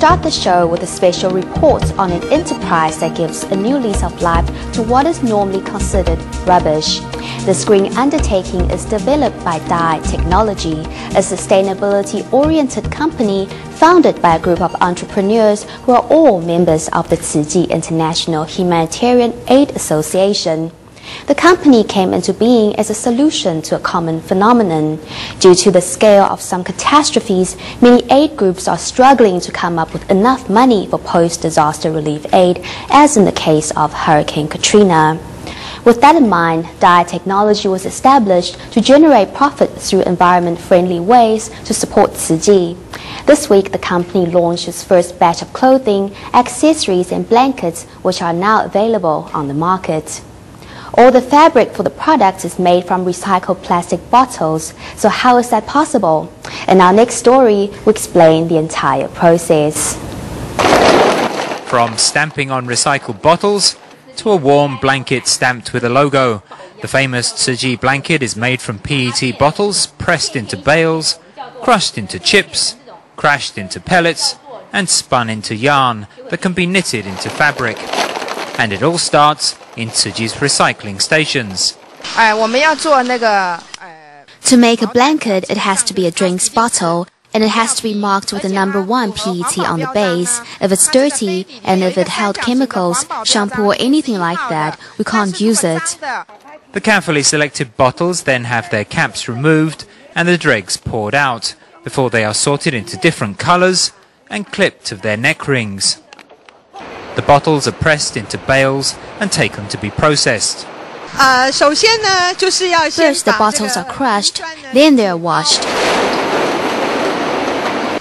start the show with a special report on an enterprise that gives a new lease of life to what is normally considered rubbish. This green undertaking is developed by DaAi Technology, a sustainability-oriented company founded by a group of entrepreneurs who are all members of the Tzu Chi International Humanitarian Aid Association. The company came into being as a solution to a common phenomenon. Due to the scale of some catastrophes, many aid groups are struggling to come up with enough money for post-disaster relief aid, as in the case of Hurricane Katrina. With that in mind, DaAi Technology was established to generate profit through environment-friendly ways to support Tzu Chi. This week, the company launched its first batch of clothing, accessories and blankets, which are now available on the market. All the fabric for the products is made from recycled plastic bottles. So how is that possible? In our next story, we explain the entire process. From stamping on recycled bottles to a warm blanket stamped with a logo, the famous Tzu Chi blanket is made from PET bottles pressed into bales, crushed into chips, crashed into pellets, and spun into yarn that can be knitted into fabric. And it all starts in Tzu Chi's recycling stations. To make a blanket, it has to be a drinks bottle, and it has to be marked with the number 1 PET on the base. If it's dirty, and if it held chemicals, shampoo or anything like that, we can't use it. The carefully selected bottles then have their caps removed and the dregs poured out before they are sorted into different colors and clipped to their neck rings. The bottles are pressed into bales and taken to be processed. First, the bottles are crushed, then they are washed.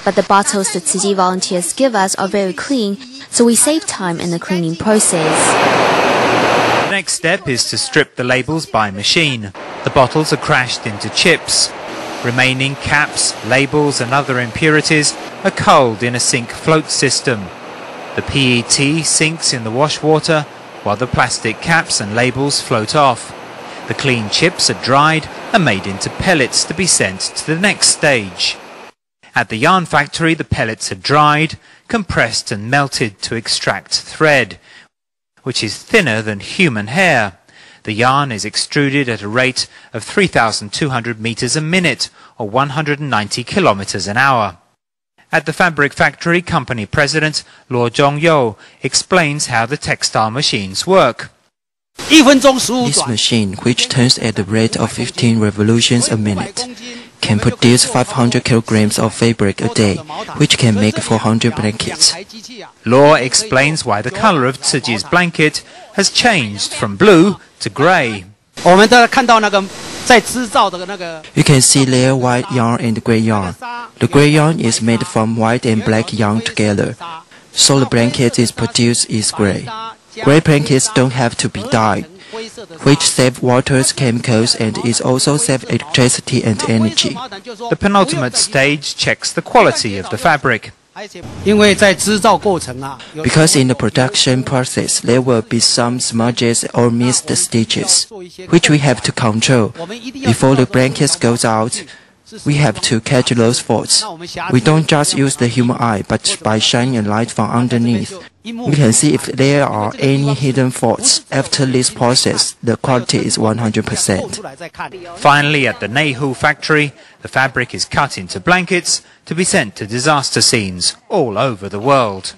But the bottles the Tzu Chi volunteers give us are very clean, so we save time in the cleaning process. The next step is to strip the labels by machine. The bottles are crashed into chips. Remaining caps, labels and other impurities are culled in a sink float system. The PET sinks in the wash water, while the plastic caps and labels float off. The clean chips are dried and made into pellets to be sent to the next stage. At the yarn factory, the pellets are dried, compressed and melted to extract thread, which is thinner than human hair. The yarn is extruded at a rate of 3,200 meters a minute, or 190 kilometers an hour. At the fabric factory, company president Luo Zhongyou explains how the textile machines work. This machine, which turns at the rate of 15 revolutions a minute, can produce 500 kilograms of fabric a day, which can make 400 blankets. Luo explains why the color of Tzu Chi's blanket has changed from blue to gray. You can see there white yarn and gray yarn. The gray yarn is made from white and black yarn together, so the blanket is produced is gray. Gray blankets don't have to be dyed, which save water, chemicals, and is also save electricity and energy. The penultimate stage checks the quality of the fabric. Because in the production process there will be some smudges or missed stitches, which we have to control. Before the blanket goes out, we have to catch those faults. We don't just use the human eye, but by shining a light from underneath, we can see if there are any hidden faults. After this process, the quality is 100%. Finally, at the Neihu factory, the fabric is cut into blankets to be sent to disaster scenes all over the world.